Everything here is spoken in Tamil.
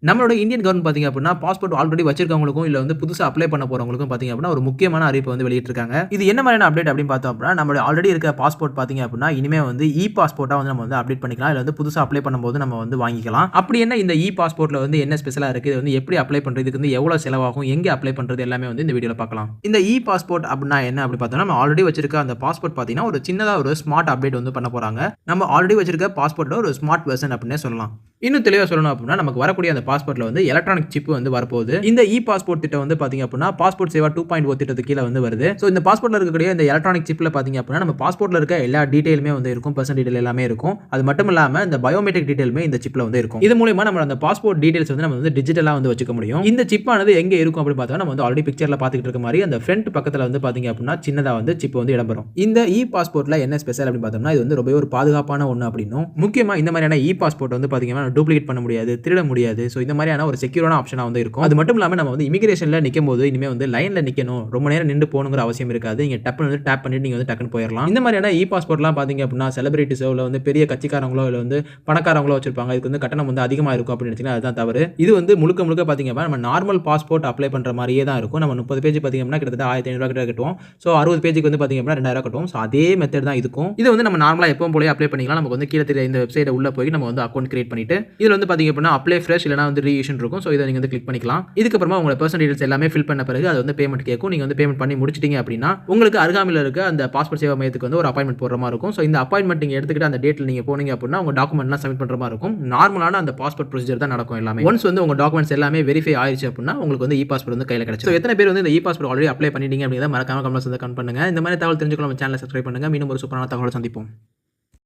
நம்மளோட இந்தியன் கவர்மெண்ட் பார்த்தீங்க அப்படின்னா, பாஸ்போர்ட் ஆல்ரெடி வச்சிருக்கவங்களுக்கும், இல்ல வந்து புதுசா அப்ளை பண்ண போறவங்களுக்கும் பார்த்தீங்க அப்படின்னா, ஒரு முக்கியமான அறிவிப்ப வந்து வெளியிட்டிருக்காங்க. இது என்ன மாதிரியான அப்டேட் அப்படின்னு பார்த்தோம் அப்படின்னா, நம்மளுடைய ஆல்ரெடி இருக்க பாஸ்போர்ட் பார்த்தீங்க அப்படின்னா, இனிமே வந்து பாஸ்போர்ட்டா வந்து நம்ம வந்து அப்டேட் பண்ணிக்கலாம். இல்ல வந்து புதுசா அப்ளை பண்ணும்போது நம்ம வந்து வாங்கிக்கலாம். அப்படி என்ன இந்த பாஸ்போர்ட்ல வந்து என்ன ஸ்பெஷலா இருக்கு? இது வந்து எப்படி அப்ளை பண்றது? இதுக்கு வந்து எவ்வளவு செலவாகும்? எங்க அப்ளை பண்றது? எல்லாமே வந்து இந்த வீடியோல பார்க்கலாம். இந்த பாஸ்போர்ட் அப்படின்னா என்ன அப்படி பார்த்தோம்னா, நம்ம ஆல்ரெடி வச்சிருக்க அந்த பாஸ்போர்ட் பார்த்தீங்கன்னா, ஒரு சின்னதா ஒரு ஸ்மார்ட் அப்டேட் வந்து பண்ண போறாங்க. நம்ம ஆல்ரெடி வச்சிருக்க பாஸ்போர்ட்ல ஒரு ஸ்மார்ட் வெர்ஷன் அப்படின்னே சொல்லலாம். இன்னும் தெளிவா சொல்லணும் அப்படின்னா, நமக்கு வரக்கூடிய அந்த பாஸ்போர்ட்ல வந்து எலக்ட்ரானிக் சிப் வந்து வரப்போகுது. இந்த பாஸ்போர்ட் திட்டம் வந்து பாத்தீங்க அப்படின்னா, பாஸ்போர்ட் சேவா 2.0 திட்டத்துக்கு கீழ வந்து வருது. சோ இந்த பாஸ்போர்ட்ல இருக்கக்கூடிய இந்த எலக்ட்ரானிக் சிப்ல பாத்தீங்க அப்படின்னா, நம்ம பாஸ்போர்ட்ல இருக்க எல்லா டீடைலுமே வந்து இருக்கும். பர்சனல் டீடைல் எல்லாமே இருக்கும். அது மட்டும் இல்லாம இந்த பயோமெட்ரிக் டீடைலுமே இந்த சிப்ல வந்து இருக்கும். இது மூலமா நம்ம அந்த பாஸ்போர்ட் டீடைல்ஸ் வந்து நம்ம வந்து டிஜிட்டலா வந்து வச்சுக்க முடியும். இந்த சிப் ஆனது எங்க இருக்கும் அப்படி பார்த்தா, நம்ம வந்து ஆல்ரெடி பிக்சர்ல பாத்துக்கிட்டு இருக்க மாதிரி அந்த ஃப்ரண்ட் பக்கத்துல வந்து பாத்தீங்க அப்படின்னா, சின்னதா வந்து சிப் வந்து இடம்பெறும். இந்த பாஸ்போர்ட்ல என்ன ஸ்பெஷல் அப்படின்னு பார்த்தோம்னா, இது வந்து ரொம்பவே ஒரு பாதுகாப்பான ஒண்ணு அப்படின்னும், முக்கியமா இந்த மாதிரியான பாஸ்போர்ட் வந்து பாத்தீங்கன்னா டூப்ளிகேட் பண்ண முடியாது, திருட முடியாது. சோ இந்த மாதிரியான ஒரு செக்யூரான ஆப்ஷனா வந்து இருக்கும். அது மட்டும் இல்லாம நம்ம வந்து இமிகிரேஷன்ல நிக்கும்போது இனிமே வந்து லைன்ல நிக்கணும், ரொம்ப நேரம் நின்னு போகணுங்கிற அவசியம் இருக்காது. நீங்க டப்புன்னு வந்து டேப் பண்ணிட்டு நீங்க வந்து டக்குன்னு போயிரலாம். இந்த மாதிரியான பாஸ்போர்ட்லாம் பாத்தீங்க அப்படின்னா, செலிபிரிட்டிஸோ இல்ல வந்து பெரிய கட்சிக்காரங்களோ இல்ல வந்து பணக்காரங்களோ வச்சிருப்பாங்க. இதுக்கு வந்து கட்டணம் வந்து அதிகமா இருக்கும் அப்படின்னு நினைச்சீங்கன்னா அதுதான் தவறு. இது வந்து முழுக்க முழுக்க பாத்தீங்க அப்படின்னா, நம்ம நார்மல் பாஸ்போர்ட் அப்ளை பண்ற மாதிரியே தான் இருக்கும். நம்ம 30 பேஜ் பாத்தீங்க அப்படின்னா கிட்டத்தட்ட 1500 கிட்ட கட்டுவோம். சோ 60 பேஜ்க்கு வந்து பாத்தீங்க அப்படின்னா 2000 கட்டுவோம். சோ அதே மெத்தட் தான் இதுக்கும். இது வந்து நம்ம நார்மலா எப்பவும் போலயே அப்ளை பண்ணிக்கலாம். நமக்கு வந்து கீழ தெரிய இந்த வெப்சைட் உள்ள போய் நம்ம வந்து அக்கவுண்ட் கிரியேட் பண்ணிட்டு, இதுல வந்து பாத்தீங்க அப்படின்னா அப்ளை ஃப்ரெஷ் இல்லனா வந்து ரீஇஷ்யூ இருக்கும். சோ இத நீங்க வந்து கிளிக் பண்ணிக்கலாம். இதுக்கு அப்புறமா உங்க பர்சனல் டீடைல்ஸ் எல்லாமே ஃபில் பண்ண பிறகு அது வந்து பேமெண்ட் கேட்கும். நீங்க வந்து பேமெண்ட் பண்ணி முடிச்சிட்டீங்க அப்படின்னா, உங்களுக்கு அருகாமையில இருக்க அந்த பாஸ்போர்ட் சேவா மையத்துக்கு வந்து ஒரு அப்பாயின்ட்மென்ட் போடுற மாதிரி இருக்கும். சோ இந்த அப்பாயின்ட்மென்ட் நீங்க எடுத்துக்கிட்டு அந்த டேட்ல நீங்க போனீங்க அப்படின்னா, உங்க டாக்குமெண்ட்லாம் சப்மிட் பண்ற மாதிரி இருக்கும். நார்மலான அந்த பாஸ்போர்ட் ப்ரொசீஜர் தான் நடக்கும் எல்லாமே. ஒன்ஸ் வந்து உங்க டாக்குமெண்ட்ஸ் எல்லாமே வெரிஃபை ஆயிருச்சு அப்படின்னா, உங்களுக்கு வந்து பாஸ்போர்ட் வந்து கையில கிடைச்சிடும். சோ எத்தனை பேர் வந்து இந்த பாஸ்போர்ட் ஆல்ரெடி அப்ளை பண்ணிட்டீங்க அப்படிங்கறத மறக்காம கமெண்ட்ஸ்ல கமெண்ட் பண்ணுங்க. இந்த மாதிரி தகவல் தெரிஞ்சுக்கலாம் நம்ம சேனலை சப்ஸ்கிரைப் பண்ணுங்க. மீண்டும் ஒரு சூப்பரான தகவலை சந்திப்போம்.